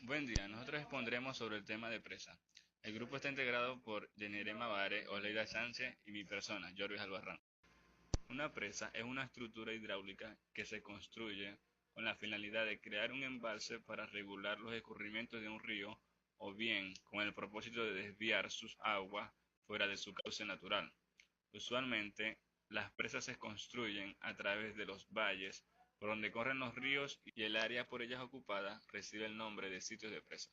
Buen día, nosotros expondremos sobre el tema de presa. El grupo está integrado por Yenerema Mavare, Oleida Sánchez y mi persona, Jorvis Albarrán. Una presa es una estructura hidráulica que se construye con la finalidad de crear un embalse para regular los escurrimientos de un río o bien con el propósito de desviar sus aguas fuera de su cauce natural. Usualmente, las presas se construyen a través de los valles por donde corren los ríos y el área por ellas ocupada recibe el nombre de sitios de presa.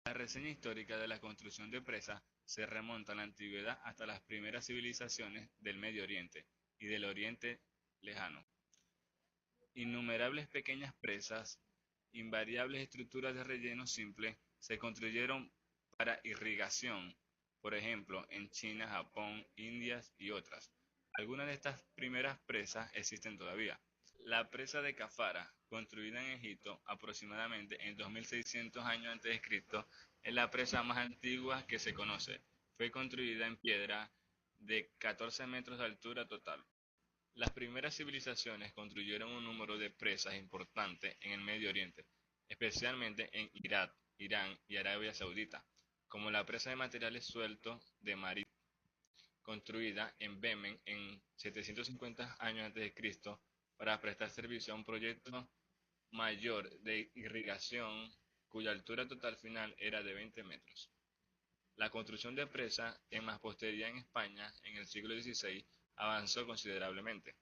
La reseña histórica de la construcción de presas se remonta a la antigüedad hasta las primeras civilizaciones del Medio Oriente y del Oriente Lejano. Innumerables pequeñas presas, invariables estructuras de relleno simple, se construyeron para irrigación, por ejemplo, en China, Japón, Indias y otras. Algunas de estas primeras presas existen todavía. La presa de Cafara, construida en Egipto aproximadamente en 2600 años antes de Cristo, es la presa más antigua que se conoce. Fue construida en piedra de 14 metros de altura total. Las primeras civilizaciones construyeron un número de presas importante en el Medio Oriente, especialmente en Irak, Irán y Arabia Saudita, como la presa de materiales sueltos de Marib, construida en Bemen en 750 años antes de Cristo para prestar servicio a un proyecto mayor de irrigación cuya altura total final era de 20 metros. La construcción de presas en mampostería en España en el siglo XVI avanzó considerablemente.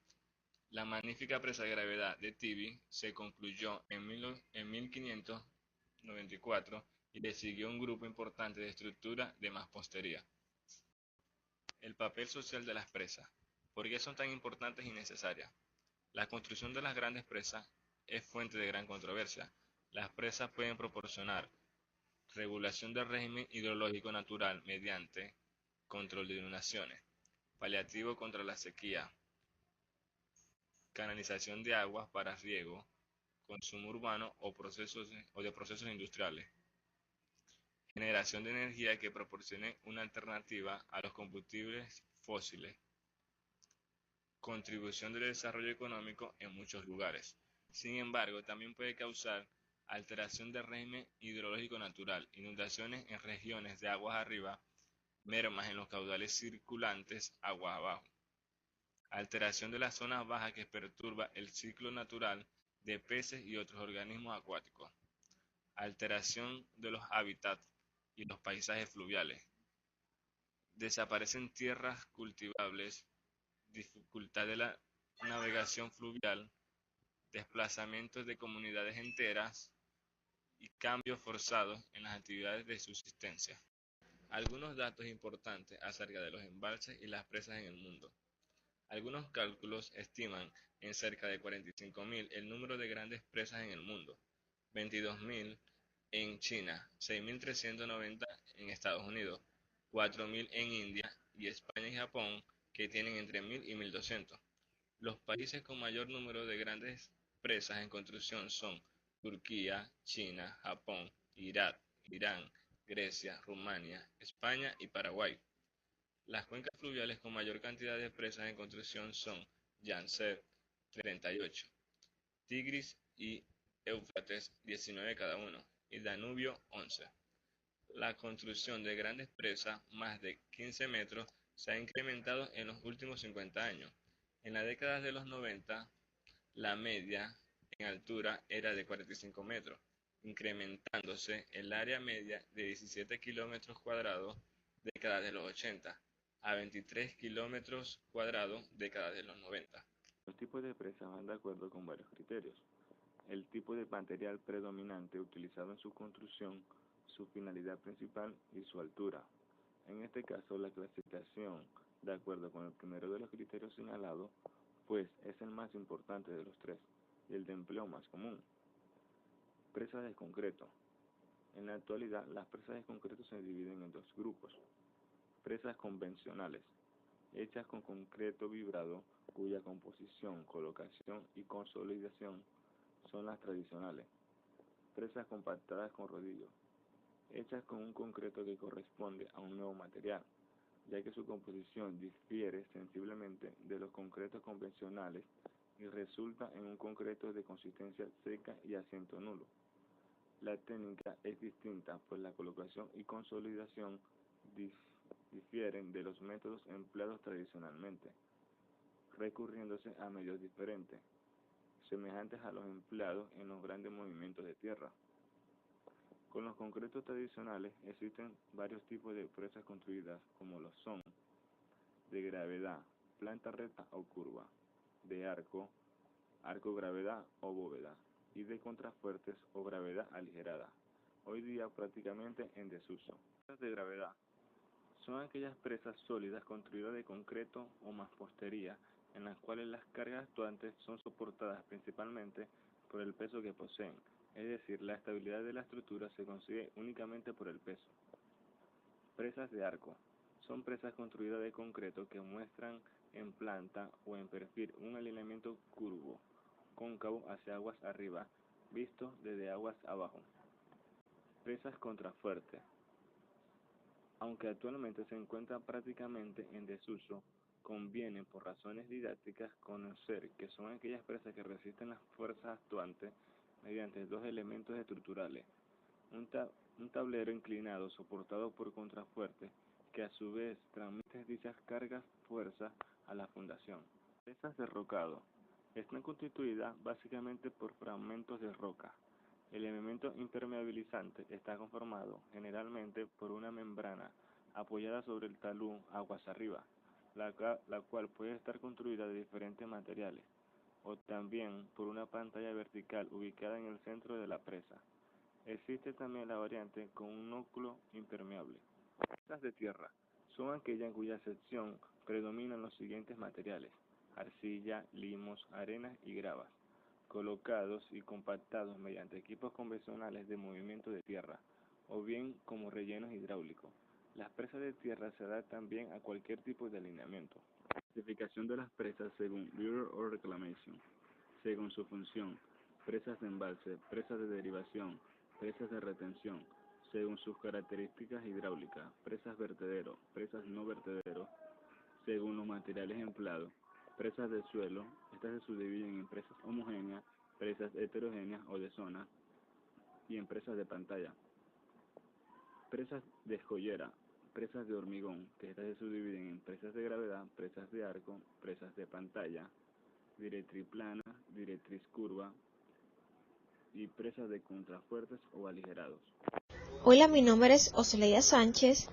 La magnífica presa de gravedad de Tibi se concluyó en 1594 y le siguió un grupo importante de estructura de mampostería. El papel social de las presas. ¿Por qué son tan importantes y necesarias? La construcción de las grandes presas es fuente de gran controversia. Las presas pueden proporcionar regulación del régimen hidrológico natural mediante control de inundaciones, paliativo contra la sequía, canalización de aguas para riego, consumo urbano o de procesos industriales, generación de energía que proporcione una alternativa a los combustibles fósiles, contribución del desarrollo económico en muchos lugares. Sin embargo, también puede causar alteración del régimen hidrológico natural, inundaciones en regiones de aguas arriba, mermas en los caudales circulantes aguas abajo, alteración de las zonas bajas que perturba el ciclo natural de peces y otros organismos acuáticos, alteración de los hábitats y los paisajes fluviales, desaparecen tierras cultivables, dificultad de la navegación fluvial, desplazamientos de comunidades enteras y cambios forzados en las actividades de subsistencia. Algunos datos importantes acerca de los embalses y las presas en el mundo. Algunos cálculos estiman en cerca de 45.000 el número de grandes presas en el mundo, 22.000 en China, 6.390 en Estados Unidos, 4.000 en India y España y Japón, que tienen entre 1.000 y 1.200. Los países con mayor número de grandes presas en construcción son Turquía, China, Japón, Irak, Irán, Grecia, Rumania, España y Paraguay. Las cuencas fluviales con mayor cantidad de presas en construcción son Yangtze, 38, Tigris y Éufrates, 19 cada uno, y Danubio, 11. La construcción de grandes presas, más de 15 metros, se ha incrementado en los últimos 50 años. En la década de los 90, la media en altura era de 45 metros, incrementándose el área media de 17 kilómetros cuadrados década de los 80 a 23 kilómetros cuadrados década de los 90. Los tipos de presas van de acuerdo con varios criterios: el tipo de material predominante utilizado en su construcción, su finalidad principal y su altura. En este caso, la clasificación, de acuerdo con el primero de los criterios señalados, pues es el más importante de los tres y el de empleo más común. Presas de concreto. En la actualidad, las presas de concreto se dividen en dos grupos: presas convencionales, hechas con concreto vibrado, cuya composición, colocación y consolidación son las tradicionales; presas compactadas con rodillo, hechas con un concreto que corresponde a un nuevo material, ya que su composición difiere sensiblemente de los concretos convencionales y resulta en un concreto de consistencia seca y asiento nulo. La técnica es distinta, pues la colocación y consolidación difieren de los métodos empleados tradicionalmente, recurriéndose a medios diferentes, semejantes a los empleados en los grandes movimientos de tierra. Con los concretos tradicionales existen varios tipos de presas construidas, como lo son de gravedad, planta recta o curva, de arco, arco-gravedad o bóveda, y de contrafuertes o gravedad aligerada, hoy día prácticamente en desuso. Las de gravedad son aquellas presas sólidas construidas de concreto o mampostería, en las cuales las cargas actuantes son soportadas principalmente por el peso que poseen, es decir, la estabilidad de la estructura se consigue únicamente por el peso. Presas de arco son presas construidas de concreto que muestran en planta o en perfil un alineamiento curvo, cóncavo hacia aguas arriba, visto desde aguas abajo. Presas contrafuertes. Aunque actualmente se encuentran prácticamente en desuso, conviene por razones didácticas conocer que son aquellas presas que resisten las fuerzas actuantes mediante dos elementos estructurales, un tablero inclinado soportado por contrafuertes que a su vez transmite dichas cargas fuerzas a la fundación. Presas de rocado están constituidas básicamente por fragmentos de roca. El elemento impermeabilizante está conformado generalmente por una membrana apoyada sobre el talud aguas arriba, la cual puede estar construida de diferentes materiales, o también por una pantalla vertical ubicada en el centro de la presa. Existe también la variante con un núcleo impermeable. Presas de tierra son aquellas en cuya sección predominan los siguientes materiales: arcilla, limos, arenas y gravas, colocados y compactados mediante equipos convencionales de movimiento de tierra, o bien como rellenos hidráulicos. Las presas de tierra se adaptan bien a cualquier tipo de alineamiento. Clasificación de las presas según Bureau of Reclamation. Según su función: presas de embalse, presas de derivación, presas de retención. Según sus características hidráulicas: presas vertedero, presas no vertedero. Según los materiales empleados: presas de suelo. Estas se subdividen en presas homogéneas, presas heterogéneas o de zona, y en presas de pantalla. Presas de escollera, presas de hormigón, que estas se subdividen en presas de gravedad, presas de arco, presas de pantalla, directriz plana, directriz curva, y presas de contrafuertes o aligerados. Hola, mi nombre es Osleia Sánchez.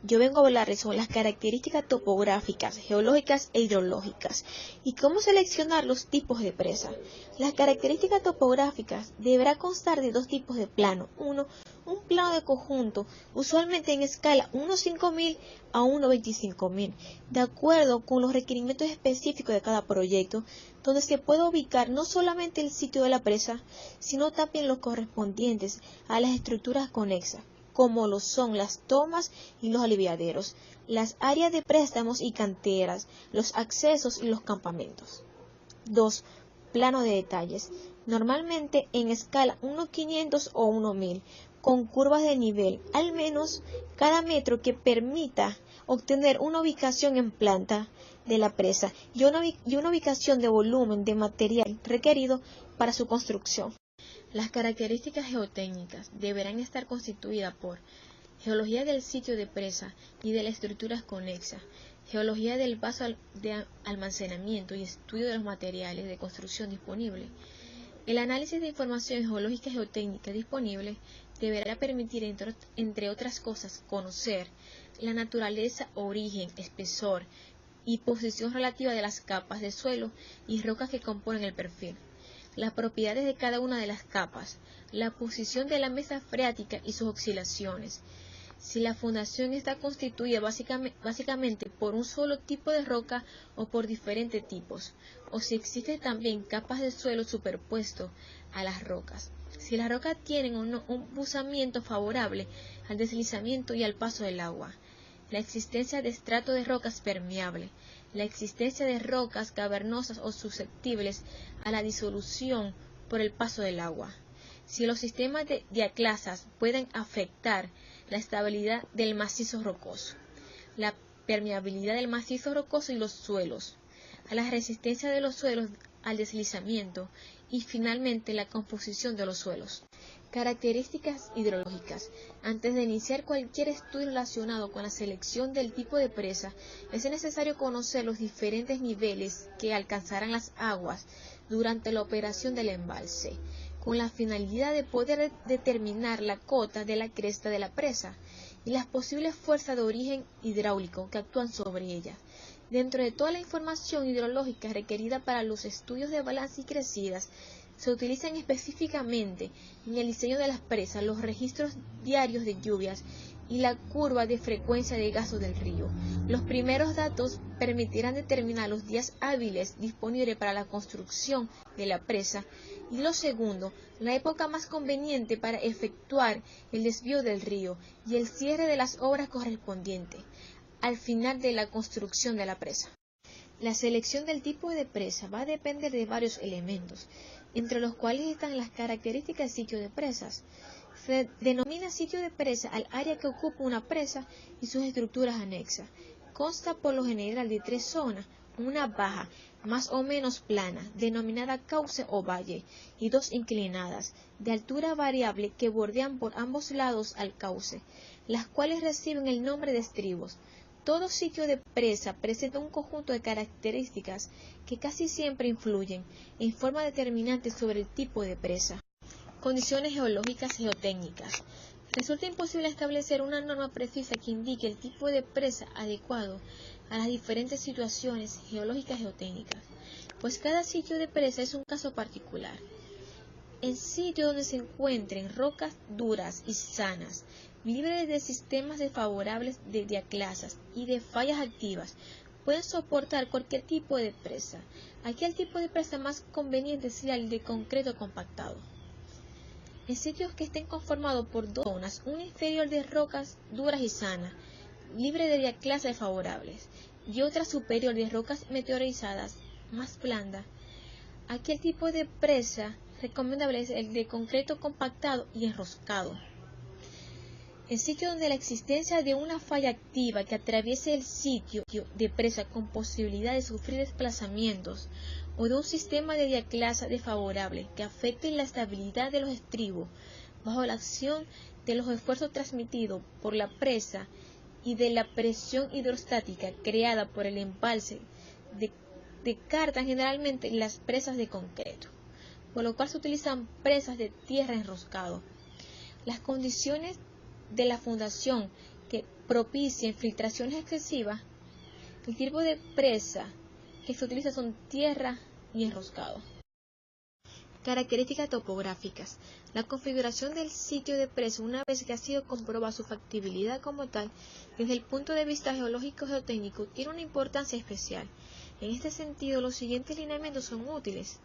Yo vengo a hablarles sobre las características topográficas, geológicas e hidrológicas y cómo seleccionar los tipos de presa. Las características topográficas deberá constar de dos tipos de plano. Uno, un plano de conjunto, usualmente en escala 1:5000 a 1:25000, de acuerdo con los requerimientos específicos de cada proyecto, donde se puede ubicar no solamente el sitio de la presa, sino también los correspondientes a las estructuras conexas, como lo son las tomas y los aliviaderos, las áreas de préstamos y canteras, los accesos y los campamentos. 2. Plano de detalles, normalmente en escala 1:500 o 1:1000, con curvas de nivel, al menos cada metro, que permita obtener una ubicación en planta de la presa y una ubicación de volumen de material requerido para su construcción. Las características geotécnicas deberán estar constituidas por geología del sitio de presa y de las estructuras conexas, geología del vaso de almacenamiento y estudio de los materiales de construcción disponibles. El análisis de información geológica y geotécnica disponible deberá permitir, entre otras cosas, conocer la naturaleza, origen, espesor y posición relativa de las capas de suelo y rocas que componen el perfil, las propiedades de cada una de las capas, la posición de la mesa freática y sus oscilaciones, si la fundación está constituida básicamente por un solo tipo de roca o por diferentes tipos, o si existen también capas de suelo superpuesto a las rocas, si las rocas tienen o no un buzamiento favorable al deslizamiento y al paso del agua, la existencia de estrato de rocas permeable, la existencia de rocas cavernosas o susceptibles a la disolución por el paso del agua, si los sistemas de diaclasas pueden afectar la estabilidad del macizo rocoso, la permeabilidad del macizo rocoso y los suelos, a la resistencia de los suelos al deslizamiento y finalmente la composición de los suelos. Características hidrológicas. Antes de iniciar cualquier estudio relacionado con la selección del tipo de presa, es necesario conocer los diferentes niveles que alcanzarán las aguas durante la operación del embalse, con la finalidad de poder determinar la cota de la cresta de la presa y las posibles fuerzas de origen hidráulico que actúan sobre ella. Dentro de toda la información hidrológica requerida para los estudios de balance y crecidas, se utilizan específicamente en el diseño de las presas los registros diarios de lluvias y la curva de frecuencia de gasto del río. Los primeros datos permitirán determinar los días hábiles disponibles para la construcción de la presa y lo segundo, la época más conveniente para efectuar el desvío del río y el cierre de las obras correspondientes al final de la construcción de la presa. La selección del tipo de presa va a depender de varios elementos, entre los cuales están las características del sitio de presas. Se denomina sitio de presa al área que ocupa una presa y sus estructuras anexas. Consta por lo general de 3 zonas, una baja, más o menos plana, denominada cauce o valle, y 2 inclinadas, de altura variable que bordean por ambos lados al cauce, las cuales reciben el nombre de estribos. Todo sitio de presa presenta un conjunto de características que casi siempre influyen en forma determinante sobre el tipo de presa. Condiciones geológicas geotécnicas. Resulta imposible establecer una norma precisa que indique el tipo de presa adecuado a las diferentes situaciones geológicas geotécnicas, pues cada sitio de presa es un caso particular. En sitios donde se encuentren rocas duras y sanas, libres de sistemas desfavorables de diaclasas y de fallas activas, pueden soportar cualquier tipo de presa. Aquí el tipo de presa más conveniente sería el de concreto compactado. En sitios que estén conformados por 2 zonas, una inferior de rocas duras y sanas, libre de diaclasas desfavorables, y otra superior de rocas meteorizadas, más blandas. Aquí el tipo de presa recomendable es el de concreto compactado y enroscado. En sitios donde la existencia de una falla activa que atraviese el sitio de presa con posibilidad de sufrir desplazamientos o de un sistema de diaclasa desfavorable que afecte la estabilidad de los estribos bajo la acción de los esfuerzos transmitidos por la presa y de la presión hidrostática creada por el embalse, descartan generalmente las presas de concreto, por lo cual se utilizan presas de tierra enroscado. Las condiciones de la fundación que propicien filtraciones excesivas, el tipo de presa que se utiliza son tierra y enroscado. Características topográficas. La configuración del sitio de presa, una vez que ha sido comprobada su factibilidad como tal, desde el punto de vista geológico geotécnico, tiene una importancia especial. En este sentido, los siguientes lineamientos son útiles.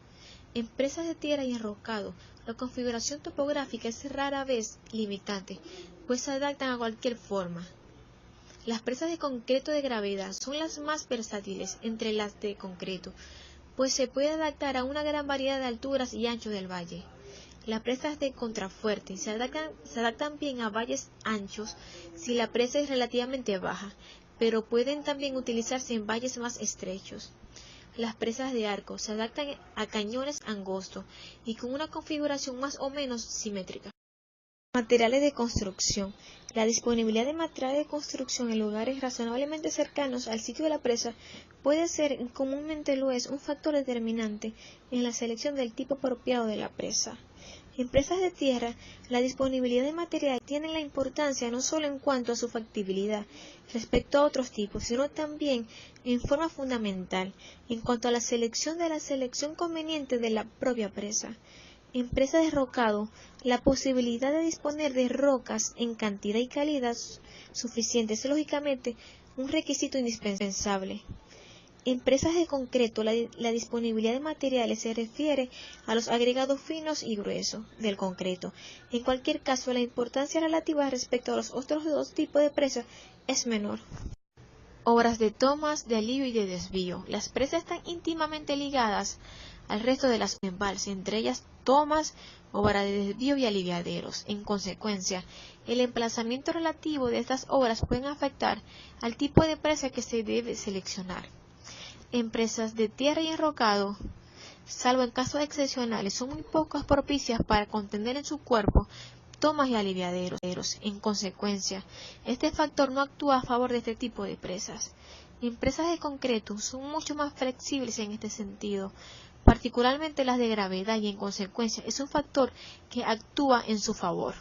En presas de tierra y enroscado, la configuración topográfica es rara vez limitante, pues se adaptan a cualquier forma. Las presas de concreto de gravedad son las más versátiles entre las de concreto, pues se puede adaptar a una gran variedad de alturas y anchos del valle. Las presas de contrafuerte se adaptan bien a valles anchos si la presa es relativamente baja, pero pueden también utilizarse en valles más estrechos. Las presas de arco se adaptan a cañones angostos y con una configuración más o menos simétrica. Materiales de construcción. La disponibilidad de materiales de construcción en lugares razonablemente cercanos al sitio de la presa puede ser, y comúnmente lo es, un factor determinante en la selección del tipo apropiado de la presa. En presas de tierra, la disponibilidad de material tiene la importancia no solo en cuanto a su factibilidad respecto a otros tipos, sino también en forma fundamental en cuanto a la selección conveniente de la propia presa. En presas de rocado, la posibilidad de disponer de rocas en cantidad y calidad suficiente es lógicamente un requisito indispensable. En presas de concreto, la disponibilidad de materiales se refiere a los agregados finos y gruesos del concreto. En cualquier caso, la importancia relativa respecto a los otros 2 tipos de presas es menor. Obras de tomas, de alivio y de desvío. Las presas están íntimamente ligadas al resto de las embalses, entre ellas tomas, obras de desvío y aliviaderos. En consecuencia, el emplazamiento relativo de estas obras pueden afectar al tipo de presa que se debe seleccionar. En presas de tierra y enrocado, salvo en casos excepcionales, son muy pocas propicias para contener en su cuerpo tomas y aliviaderos. En consecuencia, este factor no actúa a favor de este tipo de presas. En presas de concreto son mucho más flexibles en este sentido, particularmente las de gravedad, y en consecuencia es un factor que actúa en su favor.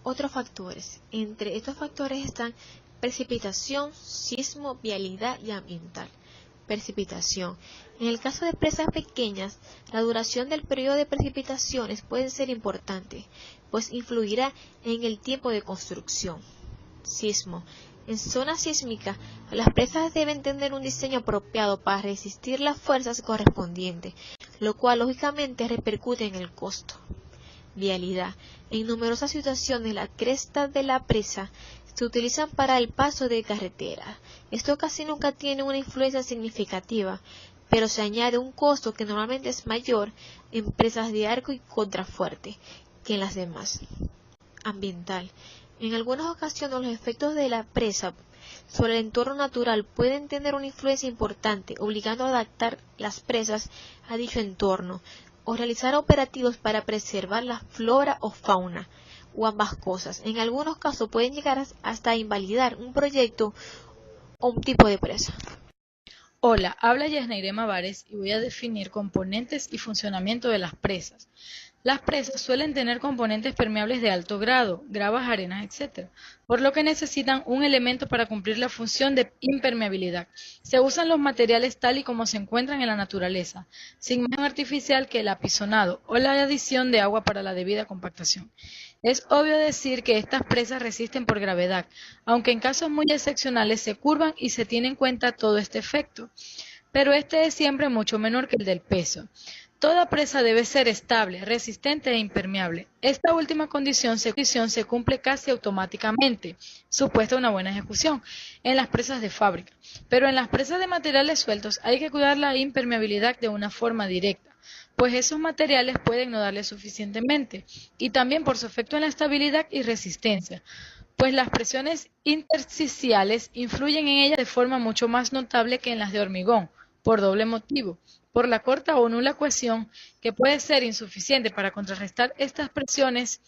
Otros factores. Entre estos factores están precipitación, sismo, vialidad y ambiental. Precipitación. En el caso de presas pequeñas, la duración del periodo de precipitaciones puede ser importante, pues influirá en el tiempo de construcción. Sismo. En zonas sísmicas, las presas deben tener un diseño apropiado para resistir las fuerzas correspondientes, lo cual lógicamente repercute en el costo. Vialidad. En numerosas situaciones, las crestas de la presa se utilizan para el paso de carretera. Esto casi nunca tiene una influencia significativa, pero se añade un costo que normalmente es mayor en presas de arco y contrafuerte que en las demás. Ambiental. En algunas ocasiones los efectos de la presa sobre el entorno natural pueden tener una influencia importante, obligando a adaptar las presas a dicho entorno, o realizar operativos para preservar la flora o fauna, o ambas cosas. En algunos casos pueden llegar hasta invalidar un proyecto o un tipo de presa. Hola, habla Yasneire Mavares y voy a definir componentes y funcionamiento de las presas. Las presas suelen tener componentes permeables de alto grado, gravas, arenas, etc., por lo que necesitan un elemento para cumplir la función de impermeabilidad. Se usan los materiales tal y como se encuentran en la naturaleza, sin más artificial que el apisonado o la adición de agua para la debida compactación. Es obvio decir que estas presas resisten por gravedad, aunque en casos muy excepcionales se curvan y se tiene en cuenta todo este efecto, pero este es siempre mucho menor que el del peso. Toda presa debe ser estable, resistente e impermeable. Esta última condición se cumple casi automáticamente, supuesta una buena ejecución, en las presas de fábrica. Pero en las presas de materiales sueltos hay que cuidar la impermeabilidad de una forma directa, pues esos materiales pueden no darle suficientemente, y también por su efecto en la estabilidad y resistencia, pues las presiones intersticiales influyen en ellas de forma mucho más notable que en las de hormigón, por doble motivo. Por la corta o nula cohesión, que puede ser insuficiente para contrarrestar estas presiones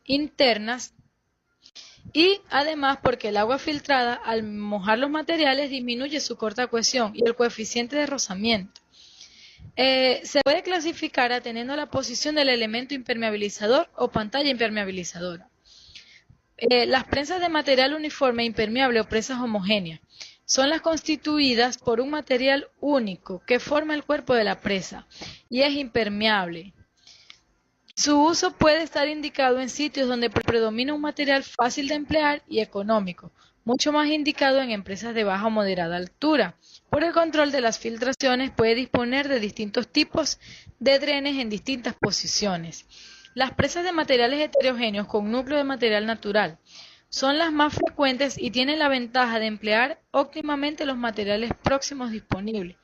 internas, y además porque el agua filtrada al mojar los materiales disminuye su corta cohesión y el coeficiente de rozamiento. Se puede clasificar atendiendo a la posición del elemento impermeabilizador o pantalla impermeabilizadora. Las presas de material uniforme impermeable o presas homogéneas son las constituidas por un material único que forma el cuerpo de la presa y es impermeable. Su uso puede estar indicado en sitios donde predomina un material fácil de emplear y económico, mucho más indicado en empresas de baja o moderada altura. Por el control de las filtraciones puede disponer de distintos tipos de drenes en distintas posiciones. Las presas de materiales heterogéneos con núcleo de material natural son las más frecuentes y tienen la ventaja de emplear óptimamente los materiales próximos disponibles,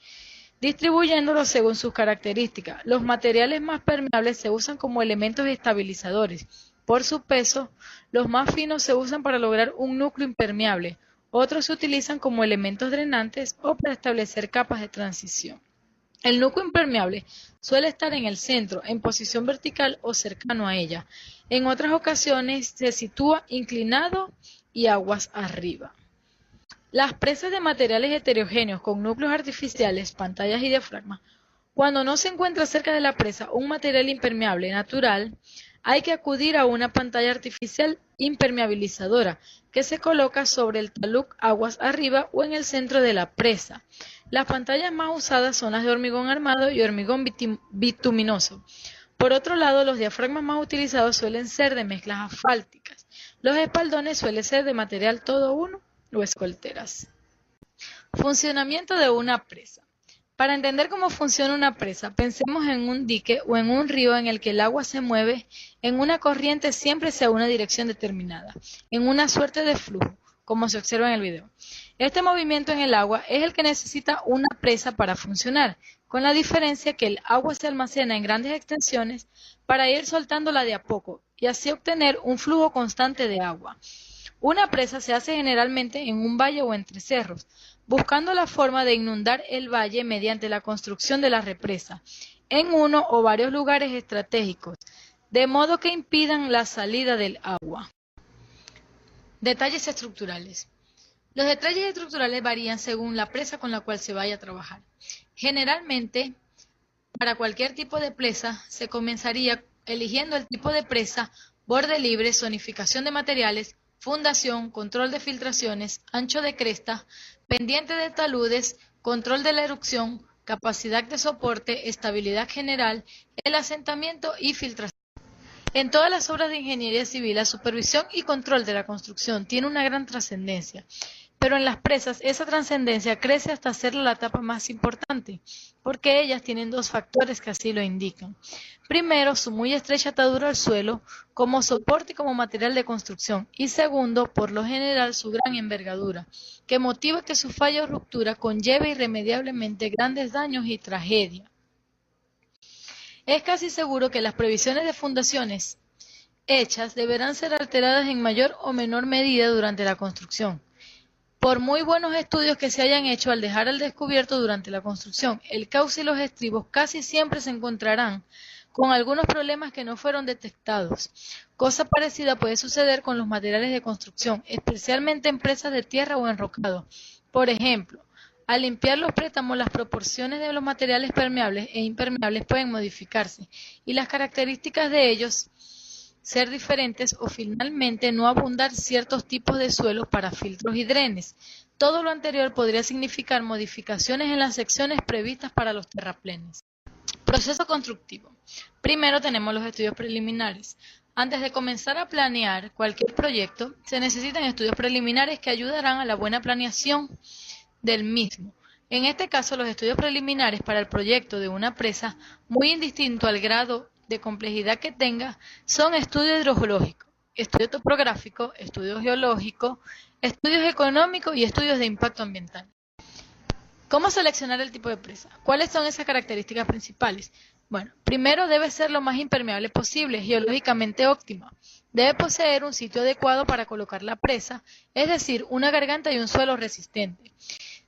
distribuyéndolos según sus características. Los materiales más permeables se usan como elementos estabilizadores. Por su peso, los más finos se usan para lograr un núcleo impermeable, otros se utilizan como elementos drenantes o para establecer capas de transición. El núcleo impermeable suele estar en el centro, en posición vertical o cercano a ella. En otras ocasiones se sitúa inclinado y aguas arriba. Las presas de materiales heterogéneos con núcleos artificiales, pantallas y diafragmas, cuando no se encuentra cerca de la presa un material impermeable natural, hay que acudir a una pantalla artificial impermeabilizadora que se coloca sobre el talud aguas arriba o en el centro de la presa. Las pantallas más usadas son las de hormigón armado y hormigón bituminoso. Por otro lado, los diafragmas más utilizados suelen ser de mezclas asfálticas. Los espaldones suelen ser de material todo uno o escolteras. Funcionamiento de una presa. Para entender cómo funciona una presa, pensemos en un dique o en un río en el que el agua se mueve en una corriente siempre hacia una dirección determinada, en una suerte de flujo, como se observa en el video. Este movimiento en el agua es el que necesita una presa para funcionar, con la diferencia que el agua se almacena en grandes extensiones para ir soltándola de a poco y así obtener un flujo constante de agua. Una presa se hace generalmente en un valle o entre cerros, buscando la forma de inundar el valle mediante la construcción de la represa en uno o varios lugares estratégicos, de modo que impidan la salida del agua. Detalles estructurales. Los detalles estructurales varían según la presa con la cual se vaya a trabajar. Generalmente, para cualquier tipo de presa, se comenzaría eligiendo el tipo de presa, borde libre, zonificación de materiales, fundación, control de filtraciones, ancho de cresta, pendiente de taludes, control de la erupción, capacidad de soporte, estabilidad general, el asentamiento y filtración. En todas las obras de ingeniería civil, la supervisión y control de la construcción tiene una gran trascendencia, pero en las presas esa trascendencia crece hasta ser la etapa más importante, porque ellas tienen dos factores que así lo indican. Primero, su muy estrecha atadura al suelo, como soporte y como material de construcción, y segundo, por lo general, su gran envergadura, que motiva que su falla o ruptura conlleve irremediablemente grandes daños y tragedia. Es casi seguro que las previsiones de fundaciones hechas deberán ser alteradas en mayor o menor medida durante la construcción. Por muy buenos estudios que se hayan hecho al dejar al descubierto durante la construcción, el cauce y los estribos casi siempre se encontrarán con algunos problemas que no fueron detectados. Cosa parecida puede suceder con los materiales de construcción, especialmente en presas de tierra o enrocado. Por ejemplo, al limpiar los préstamos, las proporciones de los materiales permeables e impermeables pueden modificarse y las características de ellos ser diferentes o finalmente no abundar ciertos tipos de suelos para filtros y drenes. Todo lo anterior podría significar modificaciones en las secciones previstas para los terraplenes. Proceso constructivo. Primero tenemos los estudios preliminares. Antes de comenzar a planear cualquier proyecto, se necesitan estudios preliminares que ayudarán a la buena planeación del mismo. En este caso, los estudios preliminares para el proyecto de una presa, muy indistinto al grado de complejidad que tenga, son estudio hidrogeológico, estudio topográfico, estudio geológico, estudios económicos y estudios de impacto ambiental. ¿Cómo seleccionar el tipo de presa? ¿Cuáles son esas características principales? Bueno, primero debe ser lo más impermeable posible, geológicamente óptima. Debe poseer un sitio adecuado para colocar la presa, es decir, una garganta y un suelo resistente.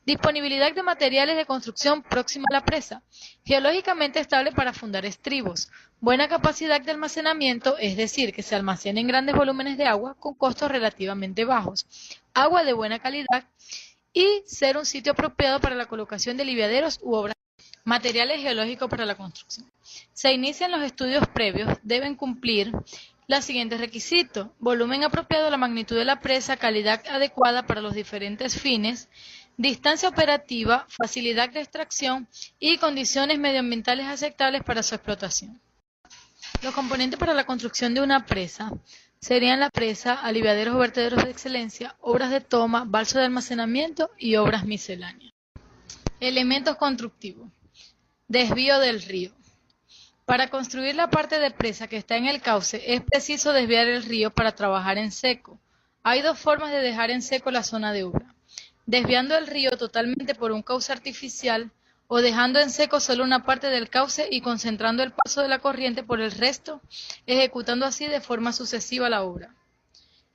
Disponibilidad de materiales de construcción próxima a la presa. Geológicamente estable para fundar estribos. Buena capacidad de almacenamiento, es decir, que se almacenen grandes volúmenes de agua con costos relativamente bajos. Agua de buena calidad y ser un sitio apropiado para la colocación de liviaderos u obras. Materiales geológicos para la construcción. Se inician los estudios previos, deben cumplir los siguientes requisitos: volumen apropiado a la magnitud de la presa, calidad adecuada para los diferentes fines, distancia operativa, facilidad de extracción y condiciones medioambientales aceptables para su explotación. Los componentes para la construcción de una presa serían la presa, aliviaderos o vertederos de excelencia, obras de toma, balsos de almacenamiento y obras misceláneas. Elementos constructivos. Desvío del río. Para construir la parte de presa que está en el cauce es preciso desviar el río para trabajar en seco. Hay dos formas de dejar en seco la zona de obra: desviando el río totalmente por un cauce artificial o dejando en seco solo una parte del cauce y concentrando el paso de la corriente por el resto, ejecutando así de forma sucesiva la obra.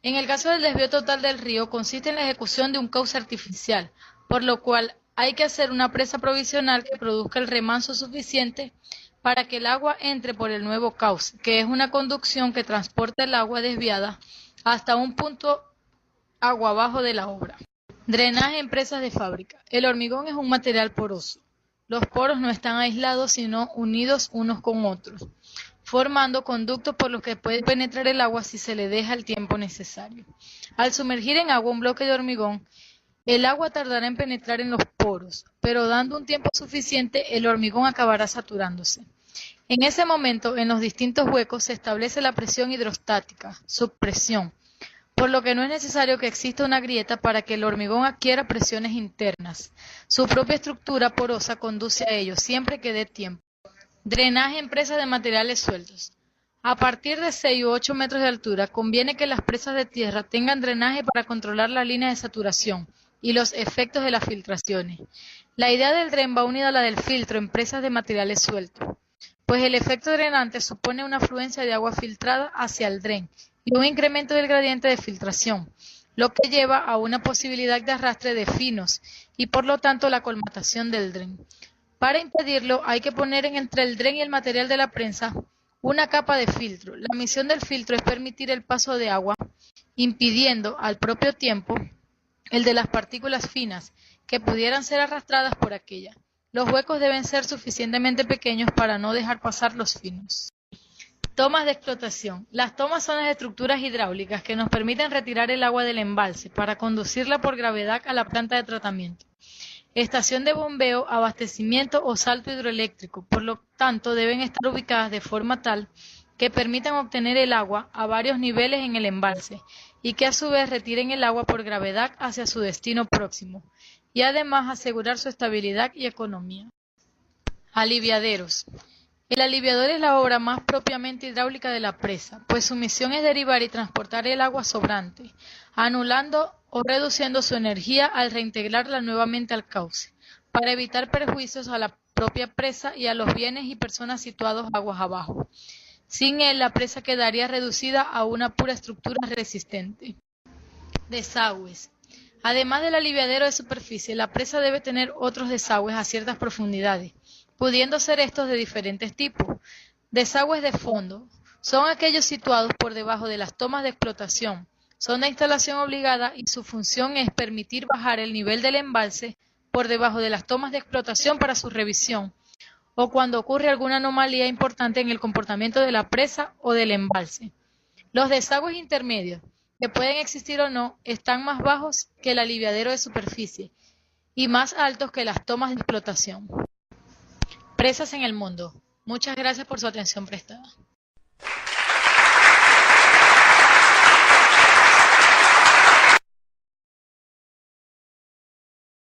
En el caso del desvío total del río consiste en la ejecución de un cauce artificial, por lo cual hay que hacer una presa provisional que produzca el remanso suficiente para que el agua entre por el nuevo cauce, que es una conducción que transporta el agua desviada hasta un punto agua abajo de la obra. Drenaje en presas de fábrica. El hormigón es un material poroso. Los poros no están aislados, sino unidos unos con otros, formando conductos por los que puede penetrar el agua si se le deja el tiempo necesario. Al sumergir en agua un bloque de hormigón, el agua tardará en penetrar en los poros, pero dando un tiempo suficiente, el hormigón acabará saturándose. En ese momento, en los distintos huecos se establece la presión hidrostática, subpresión, por lo que no es necesario que exista una grieta para que el hormigón adquiera presiones internas. Su propia estructura porosa conduce a ello, siempre que dé tiempo. Drenaje en presas de materiales sueltos. A partir de 6 u 8 metros de altura, conviene que las presas de tierra tengan drenaje para controlar la línea de saturación y los efectos de las filtraciones. La idea del dren va unida a la del filtro en presas de materiales sueltos, pues el efecto drenante supone una afluencia de agua filtrada hacia el dren y un incremento del gradiente de filtración. lo que lleva a una posibilidad de arrastre de finos y por lo tanto la colmatación del dren. Para impedirlo hay que poner entre el dren y el material de la prensa una capa de filtro. La misión del filtro es permitir el paso de agua, impidiendo al propio tiempo el de las partículas finas que pudieran ser arrastradas por aquella. Los huecos deben ser suficientemente pequeños para no dejar pasar los finos. Tomas de explotación. Las tomas son las estructuras hidráulicas que nos permiten retirar el agua del embalse para conducirla por gravedad a la planta de tratamiento. Estación de bombeo, abastecimiento o salto hidroeléctrico, por lo tanto deben estar ubicadas de forma tal que permitan obtener el agua a varios niveles en el embalse y que a su vez retiren el agua por gravedad hacia su destino próximo y además asegurar su estabilidad y economía. Aliviaderos. El aliviador es la obra más propiamente hidráulica de la presa, pues su misión es derivar y transportar el agua sobrante, anulando o reduciendo su energía al reintegrarla nuevamente al cauce, para evitar perjuicios a la propia presa y a los bienes y personas situados aguas abajo. Sin él, la presa quedaría reducida a una pura estructura resistente. Desagües. Además del aliviadero de superficie, la presa debe tener otros desagües a ciertas profundidades, pudiendo ser estos de diferentes tipos. Desagües de fondo son aquellos situados por debajo de las tomas de explotación. Son de instalación obligada y su función es permitir bajar el nivel del embalse por debajo de las tomas de explotación para su revisión, o cuando ocurre alguna anomalía importante en el comportamiento de la presa o del embalse. Los desagües intermedios, que pueden existir o no, están más bajos que el aliviadero de superficie y más altos que las tomas de explotación. Presas en el mundo. Muchas gracias por su atención prestada.